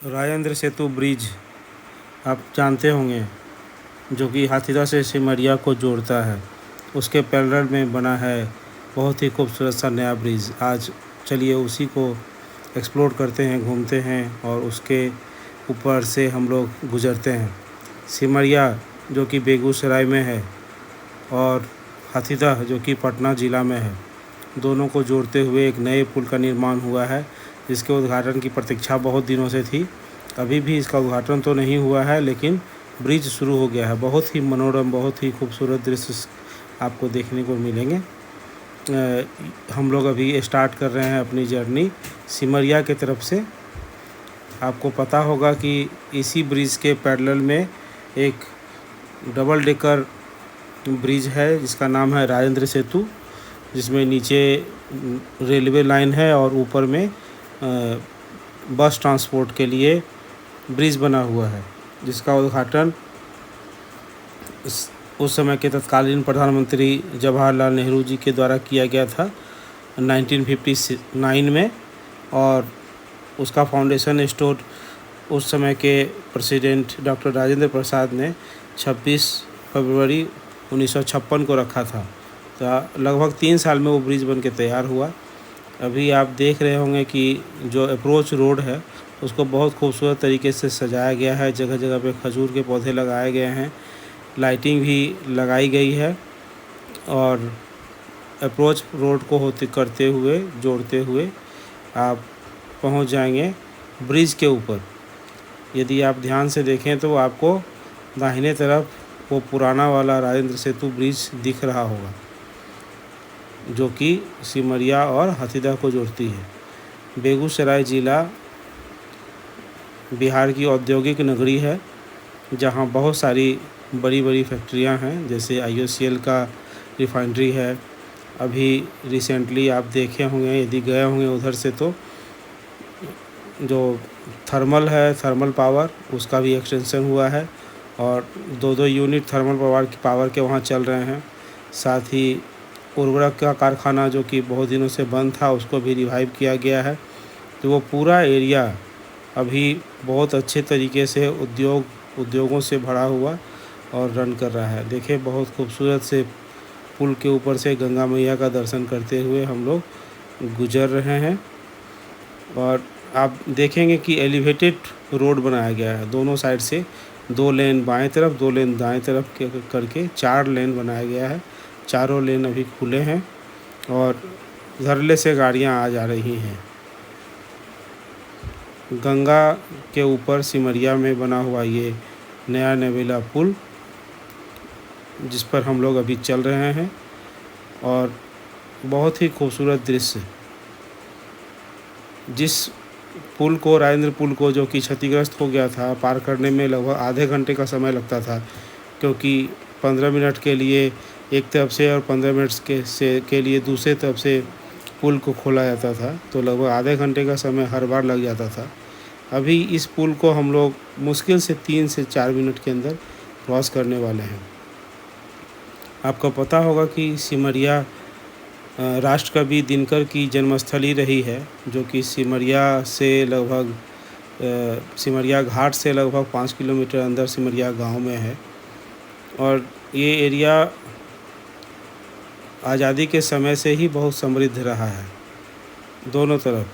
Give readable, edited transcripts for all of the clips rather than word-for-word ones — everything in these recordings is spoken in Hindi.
राजेंद्र सेतु ब्रिज आप जानते होंगे, जो कि हाथीदह से सिमरिया को जोड़ता है। उसके पैरेलल में बना है बहुत ही खूबसूरत सा नया ब्रिज। आज चलिए उसी को एक्सप्लोर करते हैं, घूमते हैं और उसके ऊपर से हम लोग गुज़रते हैं। सिमरिया जो कि बेगूसराय में है और हाथीदह जो कि पटना ज़िला में है, दोनों को जोड़ते हुए एक नए पुल का निर्माण हुआ है, जिसके उद्घाटन की प्रतीक्षा बहुत दिनों से थी। अभी भी इसका उद्घाटन तो नहीं हुआ है, लेकिन ब्रिज शुरू हो गया है। बहुत ही मनोरम, बहुत ही खूबसूरत दृश्य आपको देखने को मिलेंगे। हम लोग अभी स्टार्ट कर रहे हैं अपनी जर्नी सिमरिया के तरफ से। आपको पता होगा कि इसी ब्रिज के पैरेलल में एक डबल डेकर ब्रिज है जिसका नाम है राजेंद्र सेतु, जिसमें नीचे रेलवे लाइन है और ऊपर में बस ट्रांसपोर्ट के लिए ब्रिज बना हुआ है, जिसका उद्घाटन उस समय के तत्कालीन प्रधानमंत्री जवाहरलाल नेहरू जी के द्वारा किया गया था 1959 में। और उसका फाउंडेशन स्टोन उस समय के प्रेसिडेंट डॉक्टर राजेंद्र प्रसाद ने 26 फरवरी 1956 को रखा था। तो लगभग 3 साल में वो ब्रिज बन के तैयार हुआ। अभी आप देख रहे होंगे कि जो अप्रोच रोड है उसको बहुत खूबसूरत तरीके से सजाया गया है। जगह जगह पे खजूर के पौधे लगाए गए हैं, लाइटिंग भी लगाई गई है और अप्रोच रोड को जोड़ते हुए आप पहुंच जाएंगे ब्रिज के ऊपर। यदि आप ध्यान से देखें तो आपको दाहिने तरफ वो पुराना वाला राजेंद्र सेतु ब्रिज दिख रहा होगा, जो कि सिमरिया और हाथीदह को जोड़ती है। बेगूसराय ज़िला बिहार की औद्योगिक नगरी है, जहां बहुत सारी बड़ी बड़ी फैक्ट्रियां हैं, जैसे IOCL का रिफाइनरी है। अभी रिसेंटली आप देखे होंगे, यदि गए होंगे उधर से, तो जो थर्मल पावर, उसका भी एक्सटेंशन हुआ है और 2-2 यूनिट थर्मल पावर के वहाँ चल रहे हैं। साथ ही उर्वरक का कारखाना जो कि बहुत दिनों से बंद था, उसको भी रिवाइव किया गया है। तो वो पूरा एरिया अभी बहुत अच्छे तरीके से उद्योगों से भरा हुआ और रन कर रहा है। देखिए, बहुत खूबसूरत से पुल के ऊपर से गंगा मैया का दर्शन करते हुए हम लोग गुजर रहे हैं। और आप देखेंगे कि एलिवेटेड रोड बनाया गया है। दोनों साइड से 2 लेन बाएं तरफ, 2 लेन दाएं तरफ करके 4 लेन बनाया गया है। चारों लेन अभी खुले हैं और धरले से गाड़ियां आ जा रही हैं। गंगा के ऊपर सिमरिया में बना हुआ ये नया नवेला पुल, जिस पर हम लोग अभी चल रहे हैं, और बहुत ही खूबसूरत दृश्य। जिस राजेंद्र पुल को, जो कि क्षतिग्रस्त हो गया था, पार करने में लगभग आधे घंटे का समय लगता था, क्योंकि 15 मिनट के लिए एक तरफ से और 15 मिनट के लिए दूसरे तरफ से पुल को खोला जाता था, तो लगभग आधे घंटे का समय हर बार लग जाता था। अभी इस पुल को हम लोग मुश्किल से 3 से 4 मिनट के अंदर क्रॉस करने वाले हैं। आपको पता होगा कि सिमरिया राष्ट्रकवि दिनकर की जन्मस्थली रही है, जो कि सिमरिया घाट से लगभग 5 किलोमीटर अंदर सिमरिया गांव में है। और ये एरिया आज़ादी के समय से ही बहुत समृद्ध रहा है, दोनों तरफ,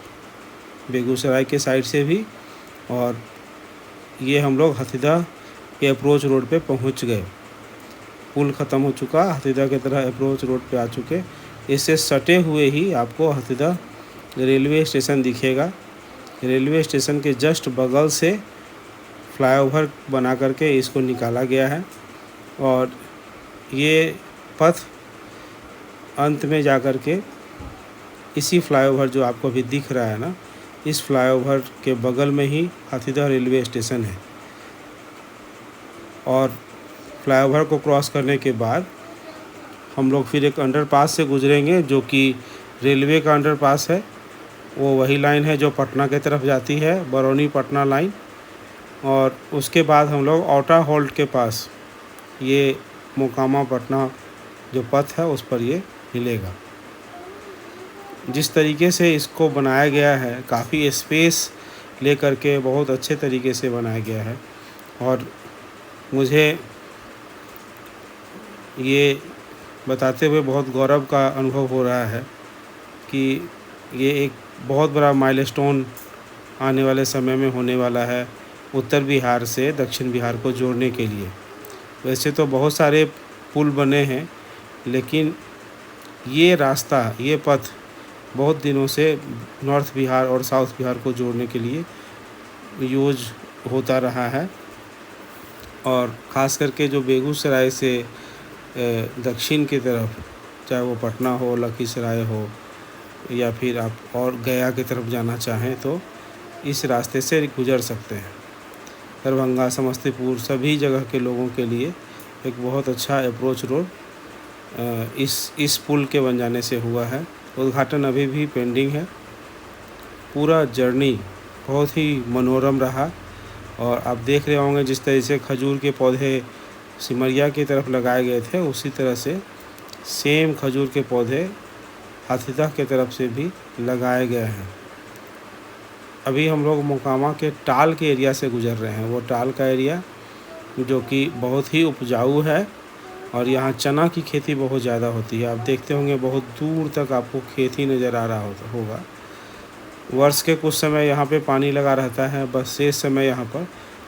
बेगूसराय के साइड से भी। और ये हम लोग हाथीदह के अप्रोच रोड पे पहुंच गए। पुल ख़त्म हो चुका, हाथीदह की तरह अप्रोच रोड पे आ चुके। इससे सटे हुए ही आपको हाथीदह रेलवे स्टेशन दिखेगा। रेलवे स्टेशन के जस्ट बगल से फ्लाईओवर बना करके इसको निकाला गया है, और ये पथ अंत में जा कर के इसी फ्लाईओवर जो आपको अभी दिख रहा है ना, इस फ्लाईओवर के बगल में ही हाथीदह रेलवे स्टेशन है। और फ्लाईओवर को क्रॉस करने के बाद हम लोग फिर एक अंडरपास से गुजरेंगे, जो कि रेलवे का अंडरपास है। वो वही लाइन है जो पटना के तरफ जाती है, बरौनी पटना लाइन। और उसके बाद हम लोग औटा हॉल्ट के पास ये मोकामा पटना जो पथ है उस पर ये मिलेगा। जिस तरीके से इसको बनाया गया है, काफ़ी स्पेस ले करके बहुत अच्छे तरीके से बनाया गया है। और मुझे ये बताते हुए बहुत गौरव का अनुभव हो रहा है कि ये एक बहुत बड़ा माइलस्टोन आने वाले समय में होने वाला है उत्तर बिहार से दक्षिण बिहार को जोड़ने के लिए। वैसे तो बहुत सारे पुल बने हैं, लेकिन ये रास्ता, ये पथ बहुत दिनों से नॉर्थ बिहार और साउथ बिहार को जोड़ने के लिए यूज होता रहा है। और ख़ास करके जो बेगूसराय से दक्षिण की तरफ, चाहे वो पटना हो, लखीसराय हो, या फिर आप और गया की तरफ जाना चाहें तो इस रास्ते से गुज़र सकते हैं। दरभंगा, समस्तीपुर सभी जगह के लोगों के लिए एक बहुत अच्छा अप्रोच रोड इस पुल के बन जाने से हुआ है। उद्घाटन अभी भी पेंडिंग है। पूरा जर्नी बहुत ही मनोरम रहा। और आप देख रहे होंगे जिस तरह से खजूर के पौधे सिमरिया की तरफ लगाए गए थे, उसी तरह से सेम खजूर के पौधे हाथीदह की तरफ से भी लगाए गए हैं। अभी हम लोग मोकामा के टाल के एरिया से गुज़र रहे हैं। वो टाल का एरिया जो कि बहुत ही उपजाऊ है और यहाँ चना की खेती बहुत ज़्यादा होती है। आप देखते होंगे बहुत दूर तक आपको खेत ही नज़र आ रहा होगा। वर्ष के कुछ समय यहाँ पे पानी लगा रहता है, बस शेष समय यहाँ पर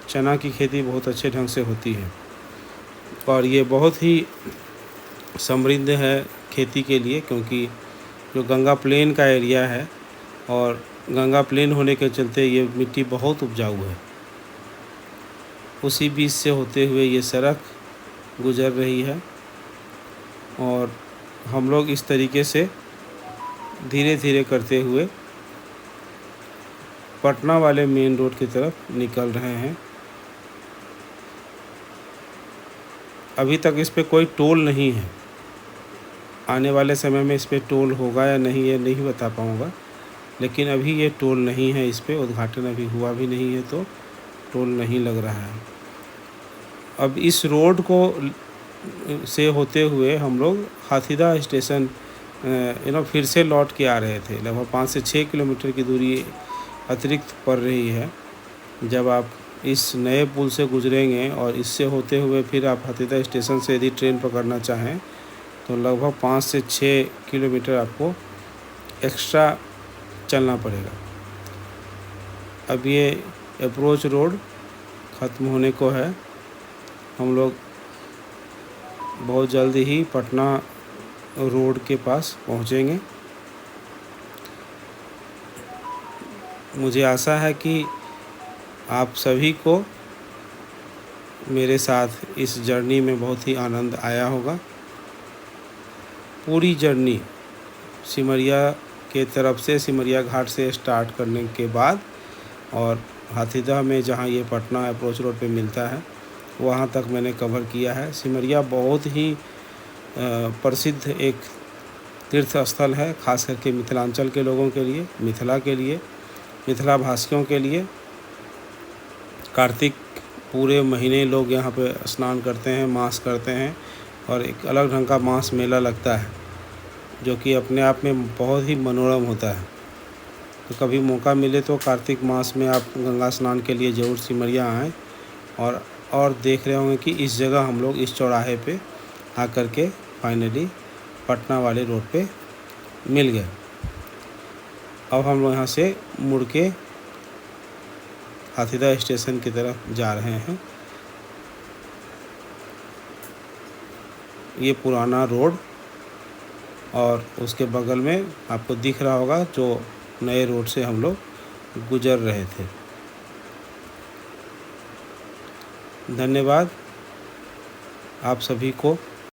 चना की खेती बहुत अच्छे ढंग से होती है। और ये बहुत ही समृद्ध है खेती के लिए, क्योंकि जो गंगा प्लेन का एरिया है और गंगा प्लेन होने के चलते ये मिट्टी बहुत उपजाऊ है। उसी बीच से होते हुए ये सड़क गुज़र रही है और हम लोग इस तरीके से धीरे धीरे करते हुए पटना वाले मेन रोड की तरफ निकल रहे हैं। अभी तक इस पे कोई टोल नहीं है। आने वाले समय में इस पे टोल होगा या नहीं, ये नहीं बता पाऊँगा, लेकिन अभी ये टोल नहीं है। इस पे उद्घाटन अभी हुआ भी नहीं है तो टोल नहीं लग रहा है। अब इस रोड को से होते हुए हम लोग हाथीदह स्टेशन फिर से लौट के आ रहे थे। लगभग 5 से 6 किलोमीटर की दूरी अतिरिक्त पड़ रही है। जब आप इस नए पुल से गुजरेंगे और इससे होते हुए फिर आप हाथीदह स्टेशन से यदि ट्रेन पकड़ना चाहें तो लगभग 5 से 6 किलोमीटर आपको एक्स्ट्रा चलना पड़ेगा। अब ये अप्रोच रोड ख़त्म होने को है। हम लोग बहुत जल्दी ही पटना रोड के पास पहुंचेंगे। मुझे आशा है कि आप सभी को मेरे साथ इस जर्नी में बहुत ही आनंद आया होगा। पूरी जर्नी सिमरिया के तरफ से, सिमरिया घाट से स्टार्ट करने के बाद और हाथीदह में जहाँ ये पटना अप्रोच रोड पे मिलता है वहाँ तक मैंने कवर किया है। सिमरिया बहुत ही प्रसिद्ध एक तीर्थ स्थल है, ख़ास करके मिथिलांचल के लोगों के लिए, मिथिला के लिए, मिथिला भाषियों के लिए। कार्तिक पूरे महीने लोग यहाँ पे स्नान करते हैं, मास करते हैं और एक अलग ढंग का मास मेला लगता है जो कि अपने आप में बहुत ही मनोरम होता है। तो कभी मौका मिले तो कार्तिक मास में आप गंगा स्नान के लिए ज़रूर सिमरिया आएँ। और देख रहे होंगे कि इस जगह हम लोग इस चौराहे पे आकर के फाइनली पटना वाले रोड पे मिल गए। अब हम लोग यहाँ से मुड़ के हाथीदह स्टेशन की तरफ जा रहे हैं। ये पुराना रोड और उसके बगल में आपको दिख रहा होगा जो नए रोड से हम लोग गुजर रहे थे। धन्यवाद आप सभी को।